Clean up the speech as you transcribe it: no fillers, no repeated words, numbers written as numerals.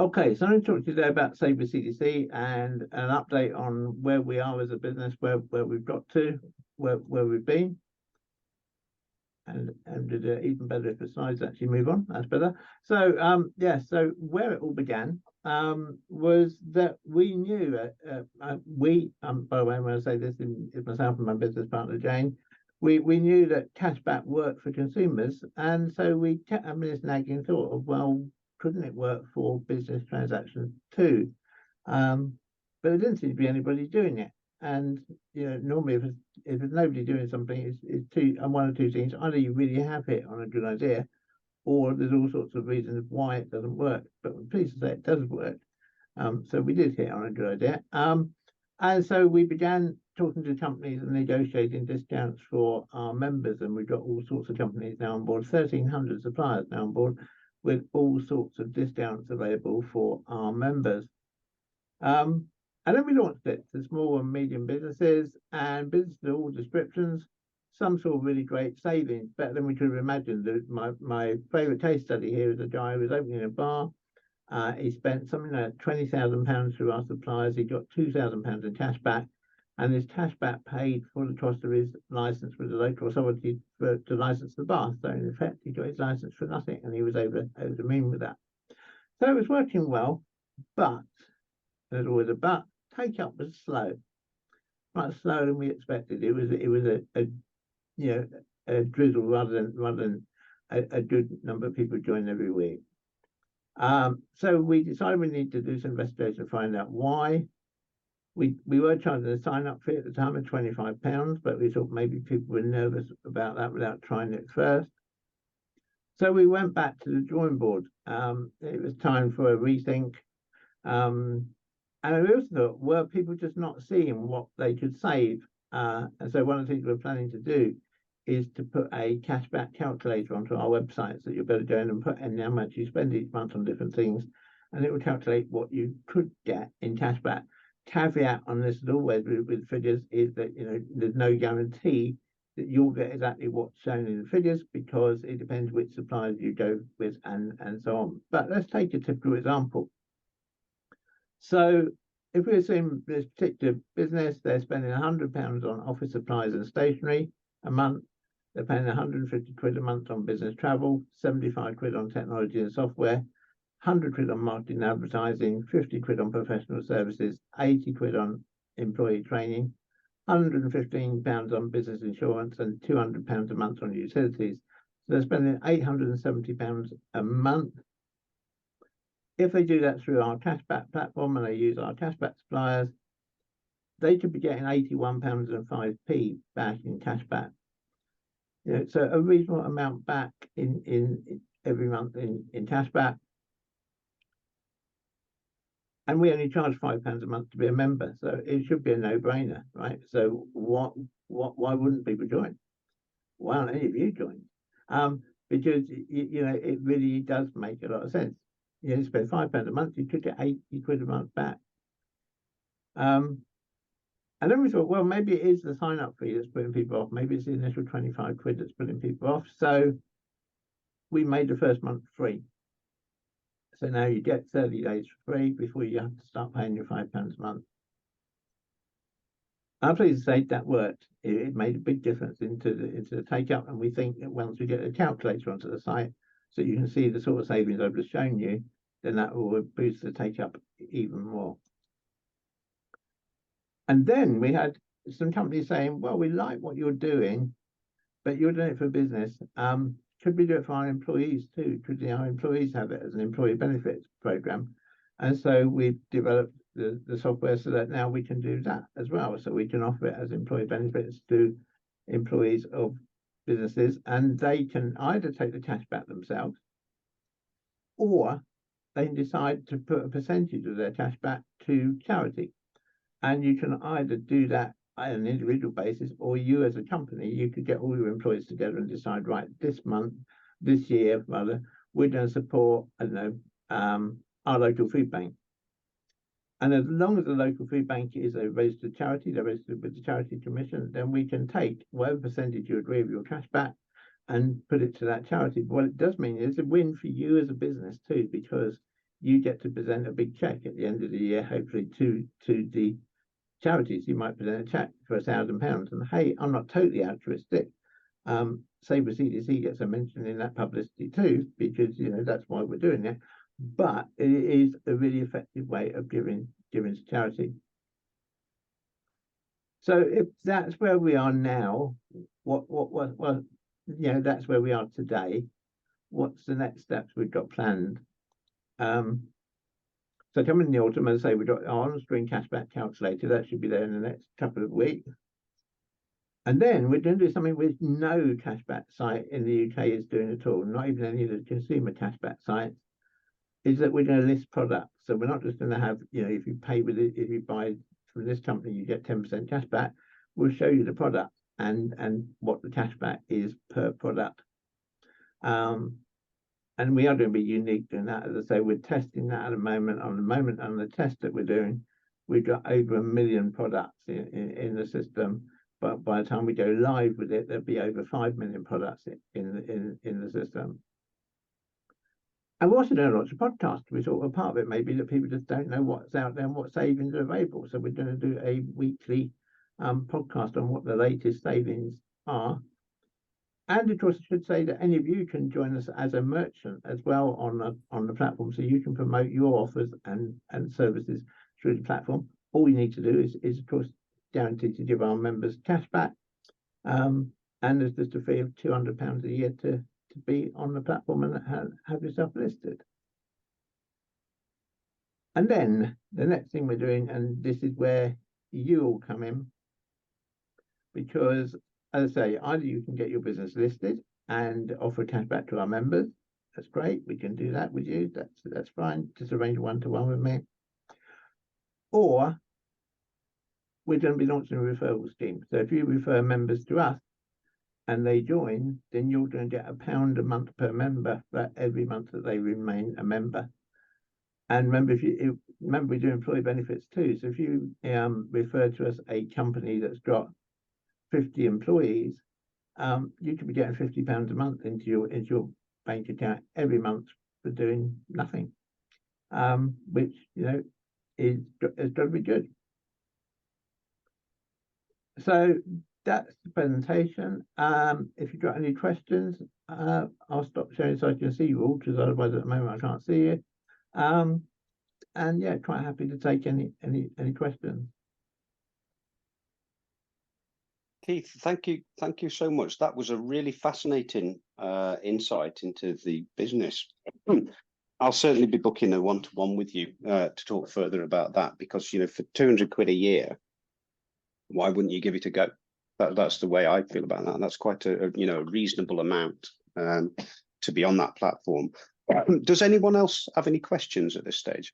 Okay, so I'm going to talk to you today about SAVE with CDC and an update on where we are as a business, where we've got to, where we've been. And even better if the slides actually move on, that's better. So yeah, so where it all began was that we knew by the way, when I say this, it's myself and my business partner Jane, we knew that cashback worked for consumers, and so we kept having this nagging thought of, well, couldn't it work for business transactions too? But there didn't seem to be anybody doing it. And normally if there's nobody doing something, it's one or two things. Either you really have hit on a good idea, or there's all sorts of reasons why it doesn't work. But I'm pleased to say it does work. So we did hit on a good idea. And so we began talking to companies and negotiating discounts for our members, and we've got all sorts of companies now on board, 1,300 suppliers now on board, with all sorts of discounts available for our members. And then we launched it to small and medium businesses and businesses of all descriptions. Some saw really great savings, better than we could have imagined. My favourite case study here is a guy who was opening a bar. He spent something like £20,000 through our suppliers. He got £2,000 in cash back, and his cash back paid for the cost of his licence with the local authority to license the bar. So in effect, he got his licence for nothing, and he was over the moon with that. So it was working well, but there's always a but. Take up was slow, much slower than we expected. It was a drizzle rather than a good number of people join every week. So we decided we need to do some investigation to find out why. We were charging a sign-up fee at the time of £25, but we thought maybe people were nervous about that without trying it first. So we went back to the drawing board. It was time for a rethink. And we also thought, were people just not seeing what they could save? And so one of the things we're planning to do is to put a cashback calculator onto our website, so you'll be able to go in and put in how much you spend each month on different things, and it will calculate what you could get in cashback. Caveat on this, as always, with figures, is that there's no guarantee that you'll get exactly what's shown in the figures, because it depends which suppliers you go with and so on. But let's take a typical example. So if we assume this particular business, they're spending £100 on office supplies and stationery a month, they're paying 150 quid a month on business travel, 75 quid on technology and software, 100 quid on marketing and advertising, 50 quid on professional services, 80 quid on employee training, £115 on business insurance, and £200 a month on utilities. So they're spending £870 a month. If they do that through our cashback platform and they use our cashback suppliers, they could be getting £81.05 back in cashback. So a reasonable amount back in every month in cashback. And we only charge £5 a month to be a member, so it should be a no-brainer, right? So why wouldn't people join? Why aren't any of you joined? Because it really does make a lot of sense. You spend £5 a month, you could get 80 quid a month back. And then we thought, well, maybe it is the sign-up fee that's putting people off. Maybe it's the initial 25 quid that's putting people off. So we made the first month free. So now you get 30 days for free before you have to start paying your £5 a month. I'm pleased to say that worked. It made a big difference into the take-up, and we think that once we get a calculator onto the site, so you can see the sort of savings I've just shown you, then that will boost the take-up even more. And then we had some companies saying, well, we like what you're doing, but you're doing it for business. Could we do it for our employees too? Could our employees have it as an employee benefits program? And so we've developed the software so that now we can do that as well. So we can offer it as employee benefits to employees of businesses, and they can either take the cash back themselves, or they can decide to put a percentage of their cash back to charity. And you can either do that on an individual basis, or you as a company, you could get all your employees together and decide, right, this year, we're going to support, I don't know, our local food bank. And as long as the local food bank is a registered charity, they're registered with the Charity Commission, then we can take whatever percentage you agree with your cash back and put it to that charity. But what it does mean is a win for you as a business too, because you get to present a big check at the end of the year, hopefully to the charities. You might present a check for £1,000, and hey, I'm not totally altruistic. SAVE with CDC gets a mention in that publicity too, because that's why we're doing it. But it is a really effective way of giving to charity. So if that's where we are now, what that's where we are today. What's the next steps we've got planned? So coming in the autumn, as I say, we've got our on-screen cashback calculator. That should be there in the next couple of weeks. And then we're going to do something which no cashback site in the UK is doing at all, not even any of the consumer cashback sites, is that we're going to list products. So we're not just going to have, if you pay with it, if you buy from this company, you get 10% cashback. We'll show you the product and what the cashback is per product. And we are going to be unique doing that. As I say, we're testing that at the moment. On the test that we're doing, we've got over 1 million products in the system. But by the time we go live with it, there'll be over 5 million products in the system. And we're also doing lots of podcasts. We thought, well, part of it may be that people just don't know what's out there and what savings are available. So we're going to do a weekly podcast on what the latest savings are. And of course, I should say that any of you can join us as a merchant as well on the platform, so you can promote your offers and services through the platform. All you need to do is of course guaranteed to give our members cash back, and there's just a fee of £200 a year to be on the platform and have yourself listed. And then the next thing we're doing, and this is where you all come in, because as I say, either you can get your business listed and offer cash back to our members. That's great. We can do that with you. That's fine. Just arrange one-to-one with me. Or we're going to be launching a referral scheme. So if you refer members to us and they join, then you're going to get £1 a month per member for every month that they remain a member. And remember, remember we do employee benefits too. So if you refer to us a company that's got 50 employees, you could be getting £50 a month into your bank account every month for doing nothing, which is got to be good. So that's the presentation. If you've got any questions, I'll stop sharing so I can see you all, because otherwise at the moment I can't see you. And yeah, quite happy to take any questions. Keith, thank you so much. That was a really fascinating insight into the business. I'll certainly be booking a one-to-one with you to talk further about that, because for 200 quid a year, why wouldn't you give it a go? That's the way I feel about that. That's quite a reasonable amount to be on that platform. Does anyone else have any questions at this stage?